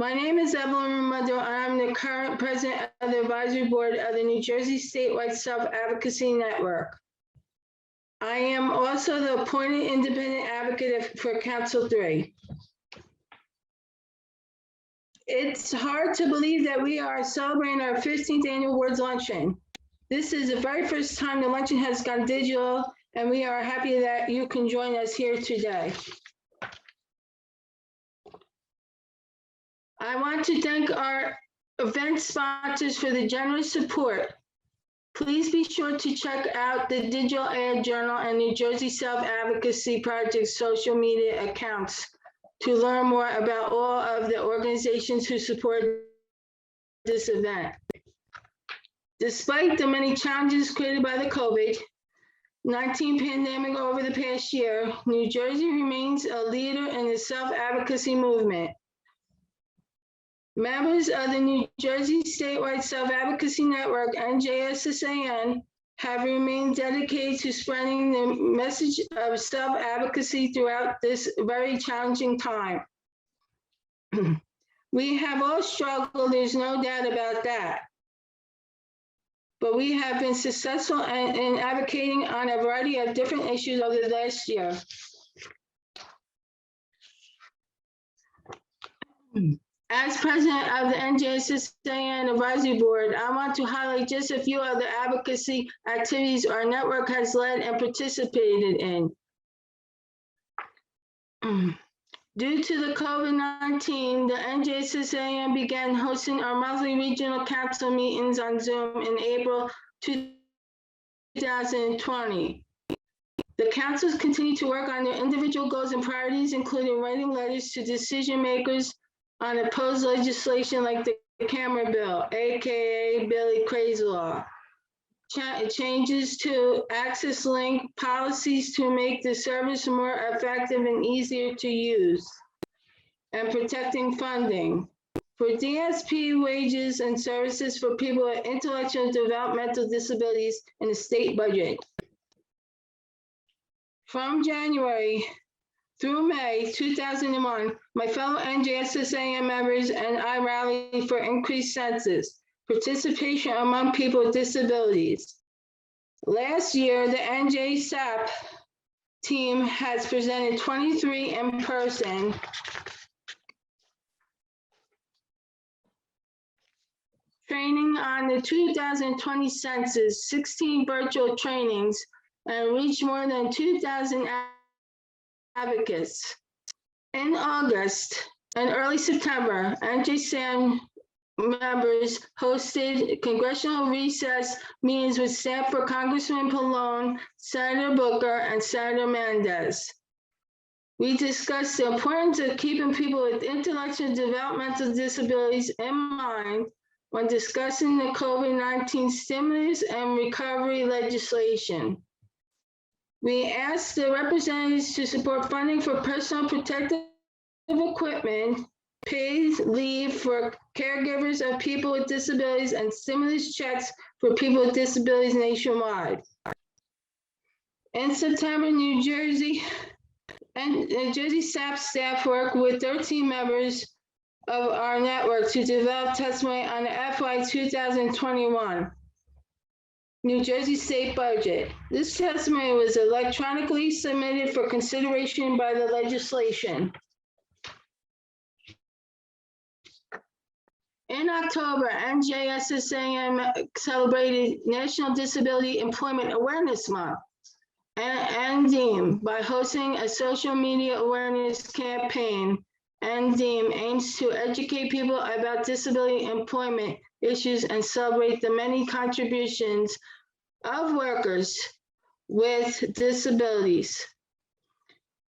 My name is Evelyn Ramundo, and I'm the current president of the advisory board of the New Jersey Statewide Self-Advocacy Network. I am also the appointed independent advocate for Council 3. It's hard to believe that we are celebrating our 15th annual Words Luncheon. This is the very first time the luncheon has gone digital, and we are happy that you can join us here today. I want to thank our event sponsors for the generous support. Please be sure to check out the Digital Ad Journal and New Jersey Self-Advocacy Project social media accounts to learn more about all of the organizations who support this event. Despite the many challenges created by the COVID-19 pandemic over the past year, New Jersey remains a leader in the self-advocacy movement. Members of the New Jersey Statewide Self-Advocacy Network, NJSSAN, have remained dedicated to spreading the message of self-advocacy throughout this very challenging time. We have all struggled, there's no doubt about that. But we have been successful in advocating on a variety of different issues over the last year. As president of the NJSSAN Advisory Board, I want to highlight just a few of the advocacy activities our network has led and participated in. Due to the COVID-19, the NJSSAN began hosting our monthly regional council meetings on Zoom in April 2020. The councils continue to work on their individual goals and priorities, including writing letters to decision makers on opposed legislation like the camera bill, AKA Billy Crazy Law, changes to access link policies to make the service more effective and easier to use, and protecting funding for DSP wages and services for people with intellectual and developmental disabilities in the state budget. From January through May 2001, my fellow NJSSAN members and I rallied for increased census participation among people with disabilities. Last year, the NJSAP team has presented 23 in-person training on the 2020 census, 16 virtual trainings, and reached more than 2,000 advocates. In August and early September, NJSAN members hosted congressional recess meetings with staff for Congressman Pallone, Senator Booker, and Senator Mendez. We discussed the importance of keeping people with intellectual and developmental disabilities in mind when discussing the COVID-19 stimulus and recovery legislation. We asked the representatives to support funding for personal protective equipment, paid leave for caregivers of people with disabilities, and stimulus checks for people with disabilities nationwide. In September, New Jersey and Jersey SAP staff worked with 13 members of our network to develop testimony on the FY 2021 New Jersey state budget. This testimony was electronically submitted for consideration by the legislation. In October, NJSSAN celebrated National Disability Employment Awareness Month and NDEAM by hosting a social media awareness campaign. NDEAM aims to educate people about disability employment issues and celebrate the many contributions of workers with disabilities.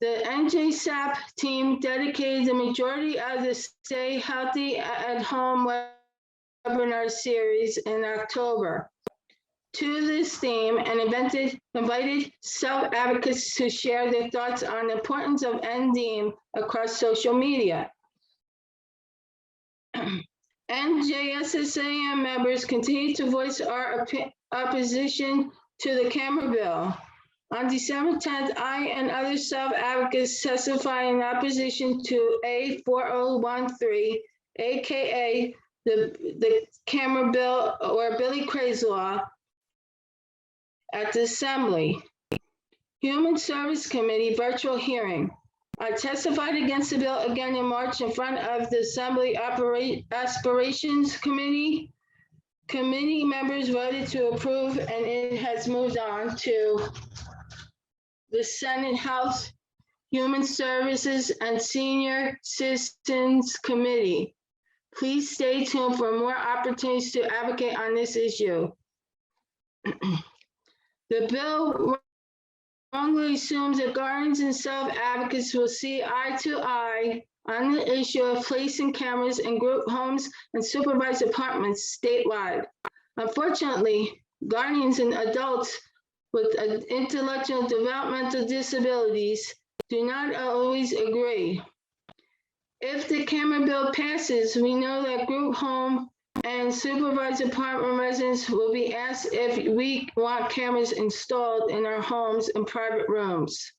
The NJSAP team dedicated the majority of the Stay Healthy at Home webinar series in October to this theme and invited self-advocates to share their thoughts on the importance of NDEAM across social media. NJSSAN members continue to voice our opposition to the camera bill. On December 10th, I and other self-advocates testified in opposition to A4013 AKA the camera bill or Billy Cray's law at the Assembly. Human Service Committee virtual hearing. I testified against the bill again in March in front of the Assembly Aspirations Committee. Committee members voted to approve, and it has moved on to the Senate Health, Human Services, and Senior Citizens Committee. Please stay tuned for more opportunities to advocate on this issue. The bill wrongly assumes that guardians and self-advocates will see eye to eye on the issue of placing cameras in group homes and supervised apartments statewide. Unfortunately, guardians and adults with intellectual developmental disabilities do not always agree. If the camera bill passes, we know that group home and supervised apartment residents will be asked if we want cameras installed in our homes and private rooms.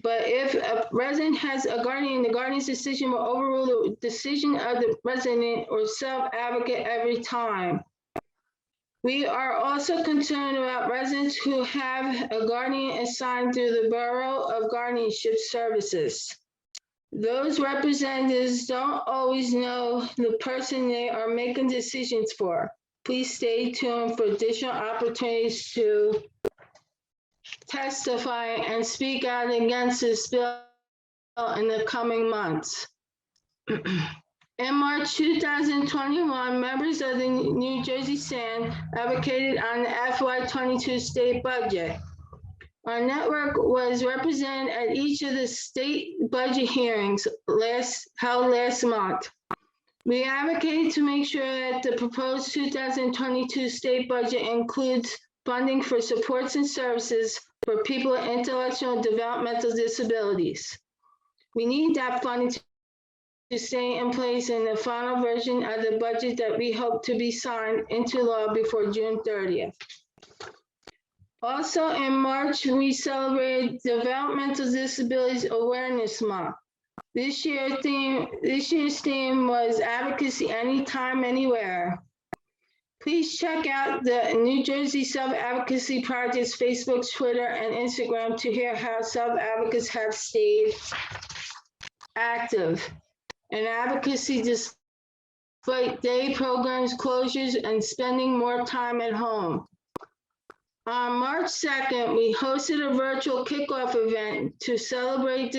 But if a resident has a guardian, the guardian's decision will overrule the decision of the resident or self-advocate every time. We are also concerned about residents who have a guardian assigned through the Bureau of Guardianship Services. Those representatives don't always know the person they are making decisions for. Please stay tuned for additional opportunities to testify and speak out against this bill in the coming months. In March 2021, members of the NJSSAN advocated on the FY22 state budget. Our network was represented at each of the state budget hearings held last month. We advocated to make sure that the proposed 2022 state budget includes funding for supports and services for people with intellectual and developmental disabilities. We need that funding to stay in place in the final version of the budget that we hope to be signed into law before June 30th. Also in March, we celebrated Developmental Disabilities Awareness Month. This year's theme was Advocacy Anytime, Anywhere. Please check out the New Jersey Self-Advocacy Project's Facebook, Twitter, and Instagram to hear how self-advocates have stayed active in advocacy despite day programs closures and spending more time at home. On March 2nd, we hosted a virtual kickoff event to celebrate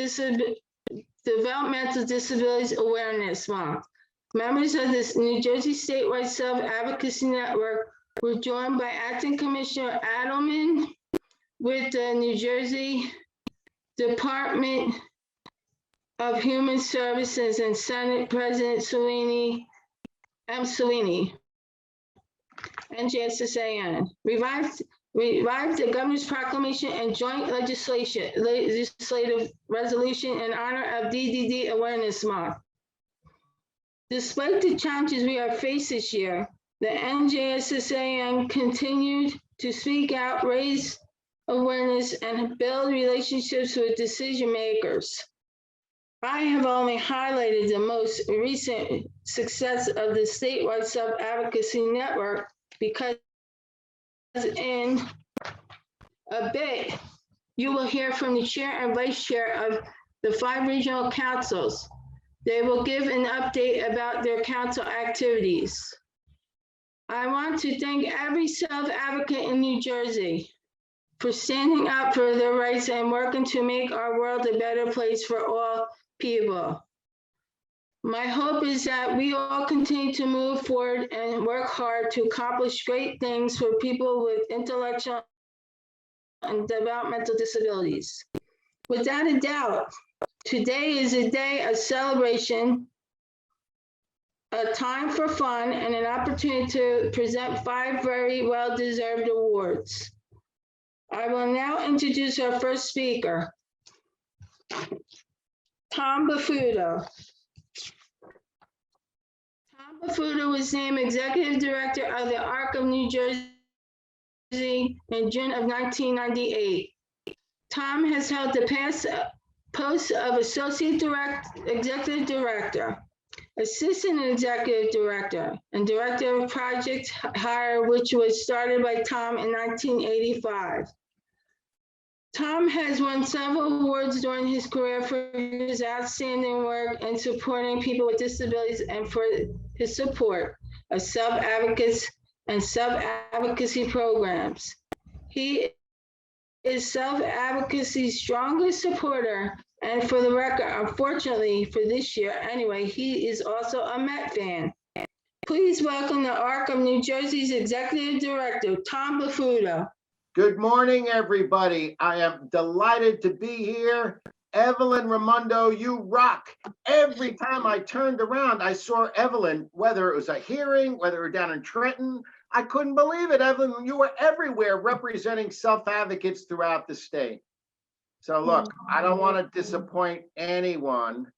Developmental Disabilities Awareness Month. Members of this New Jersey statewide self-advocacy network were joined by Acting Commissioner Evelyn with the New Jersey Department of Human Services and Senate President Sweeney, NJSSAN. Revived the governor's proclamation and joint legislative resolution in honor of DDD Awareness Month. Despite the challenges we are faced this year, the NJSSAN continued to speak out, raise awareness, and build relationships with decision makers. I have only highlighted the most recent success of the statewide self-advocacy network because in a bit, you will hear from the chair and vice chair of the 5 regional councils. They will give an update about their council activities. I want to thank every self-advocate in New Jersey for standing up for their rights and working to make our world a better place for all people. My hope is that we all continue to move forward and work hard to accomplish great things for people with intellectual and developmental disabilities. Without a doubt, today is a day of celebration, a time for fun, and an opportunity to present 5 very well-deserved awards. I will now introduce our first speaker, Tom Baffuto. Tom Baffuto was named Executive Director of the ARC of New Jersey in June of 1998. Tom has held the past posts of executive director, assistant executive director, and director of project hire, which was started by Tom in 1985. Tom has won several awards during his career for his outstanding work in supporting people with disabilities and for his support of self-advocacy and self-advocacy programs. He is self-advocacy's strongest supporter, and for the record, unfortunately for this year anyway, he is also a Met fan. Please welcome the ARC of New Jersey's Executive Director, Tom Baffuto. Good morning, everybody. I am delighted to be here. Evelyn, Ramundo, you rock. Every time I turned around, I saw Evelyn, whether it was a hearing, whether it was down in Trenton. I couldn't believe it, Evelyn. You were everywhere representing self-advocates throughout the state. So look, I don't want to disappoint anyone.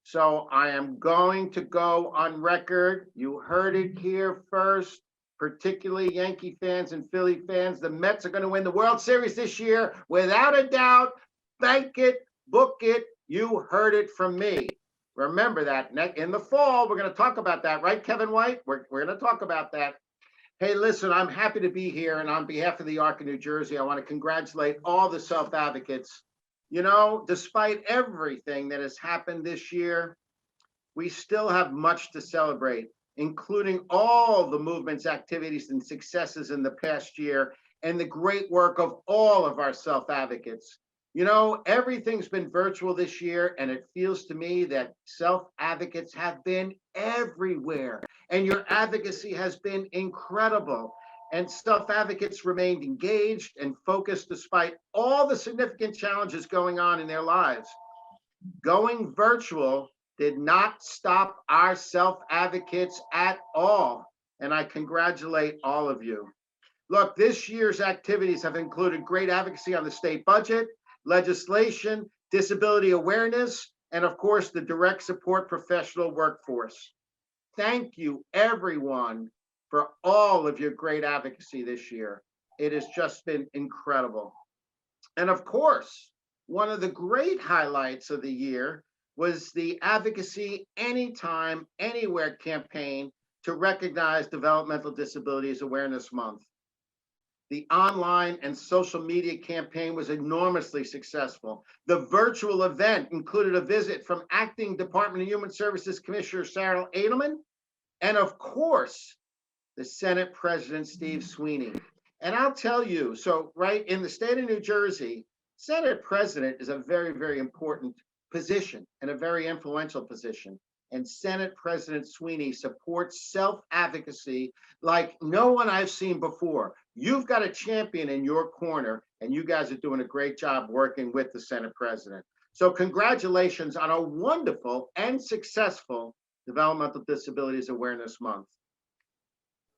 So I am going to go on record. You heard it here first. Particularly Yankee fans and Philly fans, the Mets are going to win the World Series this year, without a doubt. Bank it, book it. You heard it from me. Remember that. In the fall, we're going to talk about that, right, Kevin White? We're going to talk about that. Hey, listen, I'm happy to be here, and on behalf of the ARC of New Jersey, I want to congratulate all the self-advocates. You know, despite everything that has happened this year, we still have much to celebrate, including all the movement's activities and successes in the past year and the great work of all of our self-advocates. You know, everything's been virtual this year, and it feels to me that self-advocates have been everywhere, and your advocacy has been incredible. And self-advocates remained engaged and focused despite all the significant challenges going on in their lives. Going virtual did not stop our self-advocates at all, and I congratulate all of you. Look, this year's activities have included great advocacy on the state budget, legislation, disability awareness, and of course, the direct support professional workforce. Thank you, everyone, for all of your great advocacy this year. It has just been incredible. And of course, one of the great highlights of the year was the Advocacy Anytime, Anywhere campaign to recognize Developmental Disabilities Awareness Month. The online and social media campaign was enormously successful. The virtual event included a visit from Acting Department of Human Services Commissioner Sarah Edelman, and of course, the Senate President Steve Sweeney. And I'll tell you, so right in the state of New Jersey, Senate President is a very, very important position and a very influential position. And Senate President Sweeney supports self-advocacy like no one I've seen before. You've got a champion in your corner, and you guys are doing a great job working with the Senate President. So congratulations on a wonderful and successful Developmental Disabilities Awareness Month.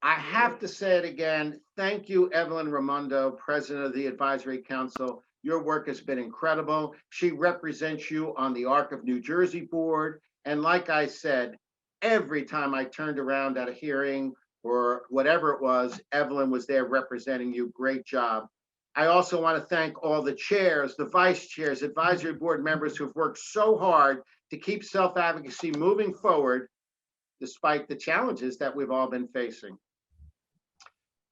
I have to say it again. Thank you, Evelyn Ramundo, President of the Advisory Council. Your work has been incredible. She represents you on the ARC of New Jersey board. And like I said, every time I turned around at a hearing or whatever it was, Evelyn was there representing you. Great job. I also want to thank all the chairs, the vice chairs, advisory board members who've worked so hard to keep self-advocacy moving forward, despite the challenges that we've all been facing.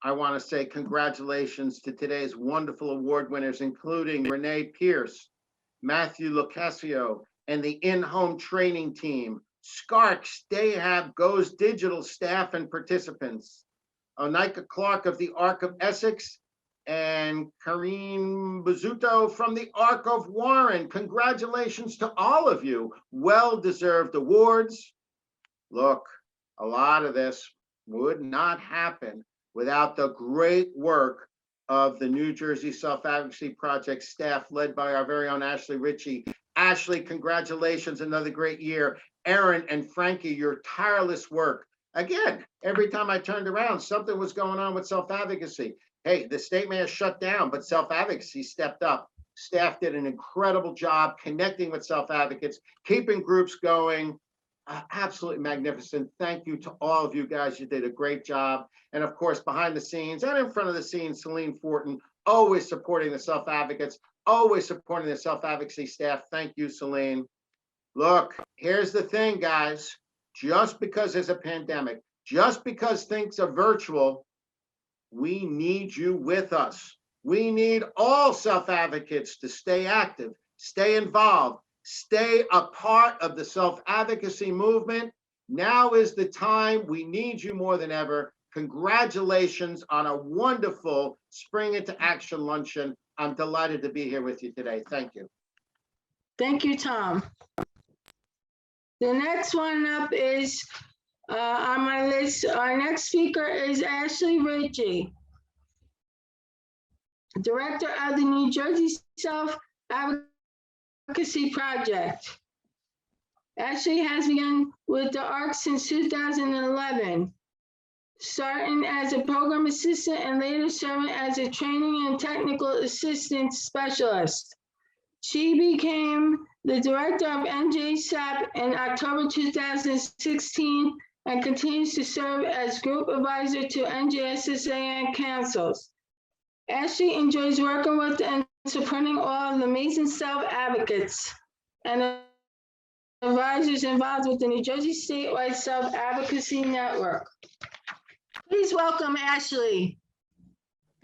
I want to say congratulations to today's wonderful award winners, including Renee Pierce, Matthew Locasio, and the in-home training team, Skarks, Dahab, Goes Digital staff and participants, Onika Clark of the ARC of Essex, and Karine Baffuto from the ARC of Warren. Congratulations to all of you. Well-deserved awards. Look, a lot of this would not happen without the great work of the New Jersey Self-Advocacy Project staff led by our very own Ashley Ritchey. Ashley, congratulations, another great year. Aaron and Frankie, your tireless work. Again, every time I turned around, something was going on with self-advocacy. Hey, the state may have shut down, but self-advocacy stepped up. Staff did an incredible job connecting with self-advocates, keeping groups going. absolutely magnificent. Thank you to all of you guys. You did a great job. And of course, behind the scenes and in front of the scenes, Celine Fortin, always supporting the self-advocates, always supporting the self-advocacy staff. Thank you, Celine. Look, here's the thing, guys. Just because there's a pandemic, just because things are virtual, we need you with us. We need all self-advocates to stay active, stay involved, stay a part of the self-advocacy movement. Now is the time. We need you more than ever. Congratulations on a wonderful Spring into Action luncheon. I'm delighted to be here with you today. Thank you. Thank you, Tom. The next one up is on my list. Our next speaker is Ashley Ritchey, Director of the New Jersey Self-Advocacy Project. Ashley has begun with the ARC since 2011, starting as a program assistant and later serving as a training and technical assistance specialist. She became the director of NJSAP in October 2016 and continues to serve as group advisor to NJSSAN councils. Ashley enjoys working with and supporting all of the amazing self-advocates and advisors involved with the New Jersey statewide self-advocacy network. Please welcome Ashley.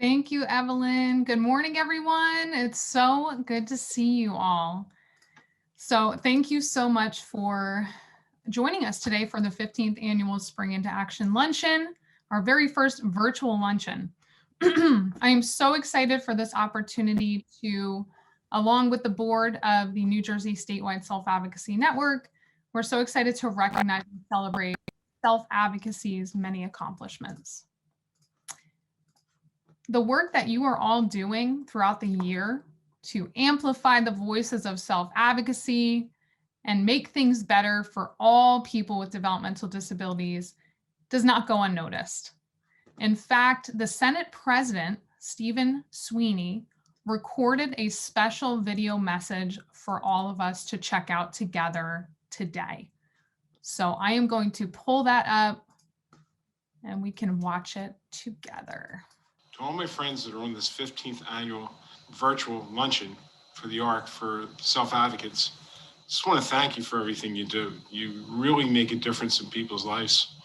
Thank you, Evelyn. Good morning, everyone. It's so good to see you all. So thank you so much for joining us today for the 15th annual Spring into Action Luncheon, our very first virtual luncheon. I am so excited for this opportunity to, along with the board of the New Jersey Statewide Self-Advocacy Network, we're so excited to recognize and celebrate self-advocacy's many accomplishments. The work that you are all doing throughout the year to amplify the voices of self-advocacy and make things better for all people with developmental disabilities does not go unnoticed. In fact, the Senate President, Sweeney, recorded a special video message for all of us to check out together today. So I am going to pull that up and we can watch it together. To all my friends that are on this 15th annual virtual luncheon for the ARC for self-advocates, I just want to thank you for everything you do. You really make a difference in people's lives.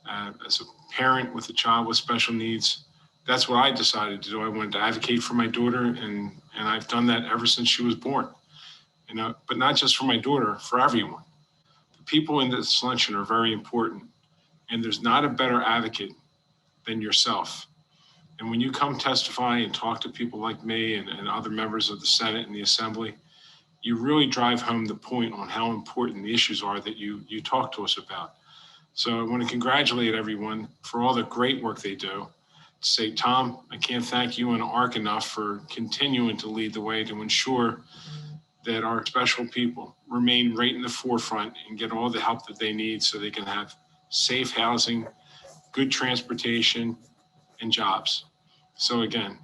As a parent with a child with special needs, that's what I decided to do. I wanted to advocate for my daughter, and I've done that ever since she was born. But not just for my daughter, for everyone. The people in this luncheon are very important, and there's not a better advocate than yourself. And when you come testify and talk to people like me and other members of the Senate and the Assembly, you really drive home the point on how important the issues are that you talk to us about. So I want to congratulate everyone for all the great work they do. To say, Tom, I can't thank you and ARC enough for continuing to lead the way to ensure that our special people remain right in the forefront and get all the help that they need so they can have safe housing, good transportation, and jobs. So again,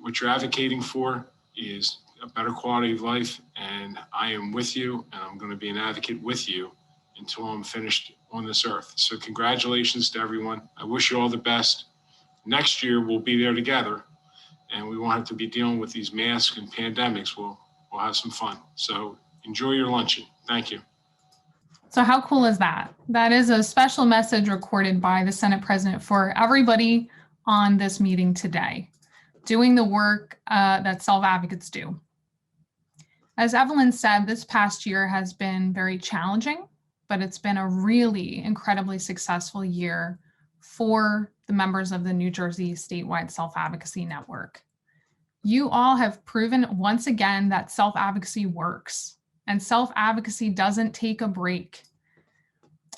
what you're advocating for is a better quality of life, and I am with you, and I'm going to be an advocate with you until I'm finished on this earth. So congratulations to everyone. I wish you all the best. Next year, we'll be there together, and we won't have to be dealing with these masks and pandemics. We'll have some fun. So enjoy your luncheon. Thank you. So how cool is that? That is a special message recorded by the Senate President for everybody on this meeting today, doing the work that self-advocates do. As Evelyn said, this past year has been very challenging, but it's been a really incredibly successful year for the members of the New Jersey Statewide Self-Advocacy Network. You all have proven once again that self-advocacy works, and self-advocacy doesn't take a break.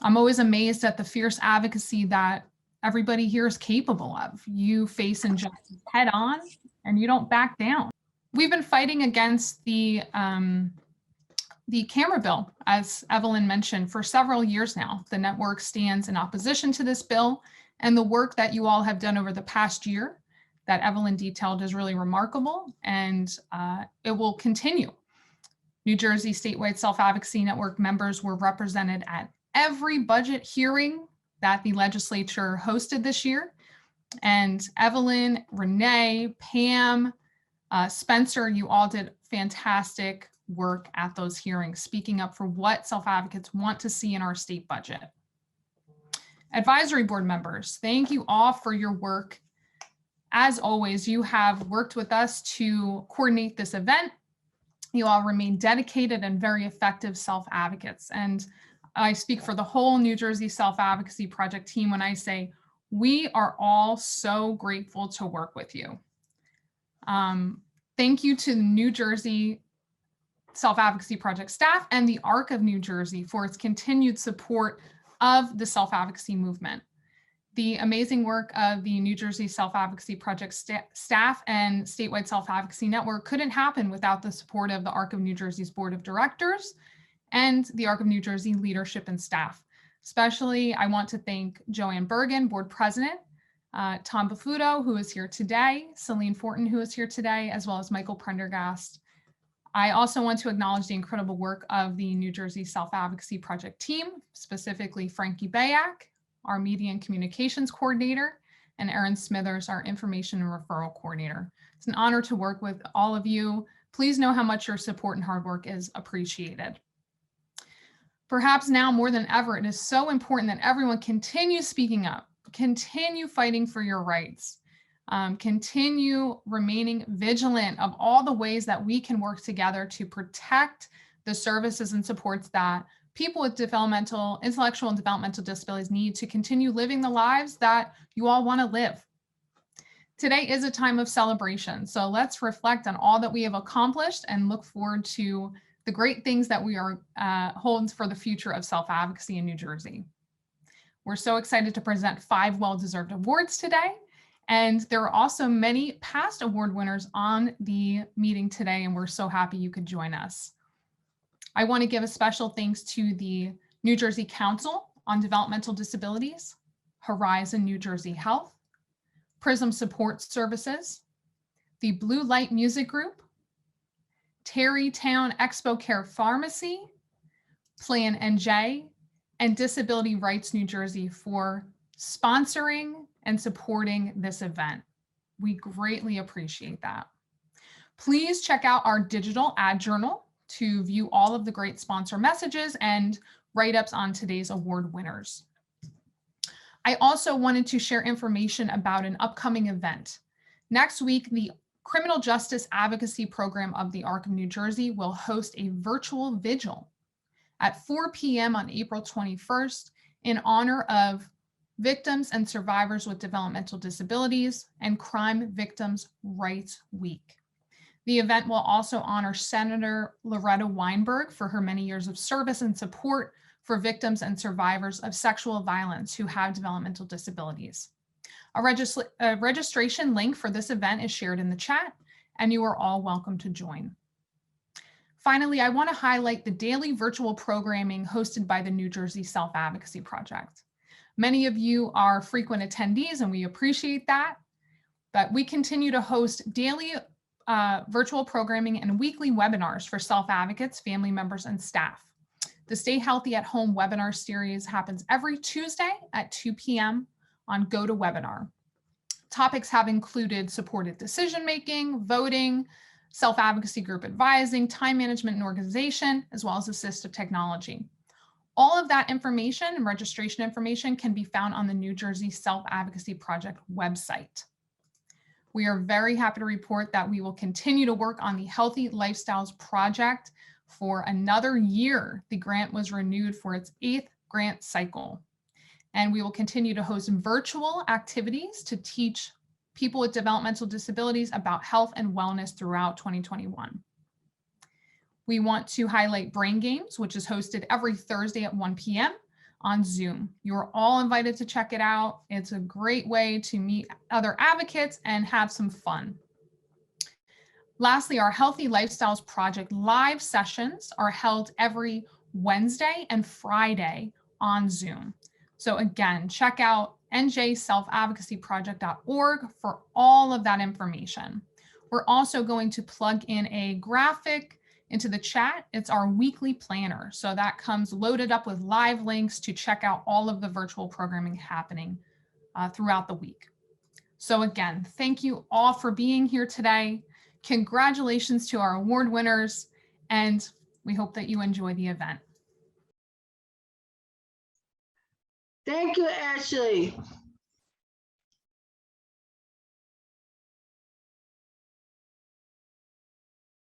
I'm always amazed at the fierce advocacy that everybody here is capable of. You face injustice head on and you don't back down. We've been fighting against the camera bill, as Evelyn mentioned, for several years now. The network stands in opposition to this bill, and the work that you all have done over the past year that Evelyn detailed is really remarkable, and it will continue. New Jersey Statewide Self-Advocacy Network members were represented at every budget hearing that the legislature hosted this year. And Evelyn, Renee, Pam, Spencer, you all did fantastic work at those hearings, speaking up for what self-advocates want to see in our state budget. Advisory board members, thank you all for your work. As always, you have worked with us to coordinate this event. You all remain dedicated and very effective self-advocates. And I speak for the whole New Jersey Self-Advocacy Project team when I say we are all so grateful to work with you. Thank you to the New Jersey Self-Advocacy Project staff and the ARC of New Jersey for its continued support of the self-advocacy movement. The amazing work of the New Jersey Self-Advocacy Project staff and statewide self-advocacy network couldn't happen without the support of the ARC of New Jersey's board of directors and the ARC of New Jersey leadership and staff. Especially, I want to thank Joanne Bergen, board president, Tom Baffuto, who is here today, Celine Fortin, who is here today, as well as Michael Prendergast. I also want to acknowledge the incredible work of the New Jersey Self-Advocacy Project team, specifically Frankie Bayak, our media and communications coordinator, and Erin Smithers, our information and referral coordinator. It's an honor to work with all of you. Please know how much your support and hard work is appreciated. Perhaps now more than ever, it is so important that everyone continue speaking up, continue fighting for your rights, continue remaining vigilant of all the ways that we can work together to protect the services and supports that people with intellectual and developmental disabilities need to continue living the lives that you all want to live. Today is a time of celebration, so let's reflect on all that we have accomplished and look forward to the great things that we are holds for the future of self-advocacy in New Jersey. We're so excited to present 5 well-deserved awards today. And there are also many past award winners on the meeting today, and we're so happy you could join us. I want to give a special thanks to the New Jersey Council on Developmental Disabilities, Horizon New Jersey Health, Prism Support Services, the Blue Light Music Group, Terrytown Expo Care Pharmacy, Plan NJ, and Disability Rights New Jersey for sponsoring and supporting this event. We greatly appreciate that. Please check out our digital ad journal to view all of the great sponsor messages and write-ups on today's award winners. I also wanted to share information about an upcoming event. Next week, the Criminal Justice Advocacy Program of the ARC of New Jersey will host a virtual vigil at 4 p.m. on April 21st in honor of Victims and Survivors with Developmental Disabilities and Crime Victims' Rights Week. The event will also honor Senator Loretta Weinberg for her many years of service and support for victims and survivors of sexual violence who have developmental disabilities. A registration link for this event is shared in the chat, and you are all welcome to join. Finally, I want to highlight the daily virtual programming hosted by the New Jersey Self-Advocacy Project. Many of you are frequent attendees, and we appreciate that, but we continue to host daily virtual programming and weekly webinars for self-advocates, family members, and staff. The Stay Healthy at Home webinar series happens every Tuesday at 2 p.m. on GoToWebinar. Topics have included supported decision-making, voting, self-advocacy group advising, time management and organization, as well as assistive technology. All of that information and registration information can be found on the New Jersey Self-Advocacy Project website. We are very happy to report that we will continue to work on the Healthy Lifestyles Project for another year. The grant was renewed for its 8th grant cycle. And we will continue to host virtual activities to teach people with developmental disabilities about health and wellness throughout 2021. We want to highlight Brain Games, which is hosted every Thursday at 1 p.m. on Zoom. You're all invited to check it out. It's a great way to meet other advocates and have some fun. Lastly, our Healthy Lifestyles Project live sessions are held every Wednesday and Friday on Zoom. So again, check out njselfadvocacyproject.org for all of that information. We're also going to plug in a graphic into the chat, it's our weekly planner. So that comes loaded up with live links to check out all of the virtual programming happening throughout the week. So again, thank you all for being here today. Congratulations to our award winners, and we hope that you enjoy the event. Thank you, Ashley.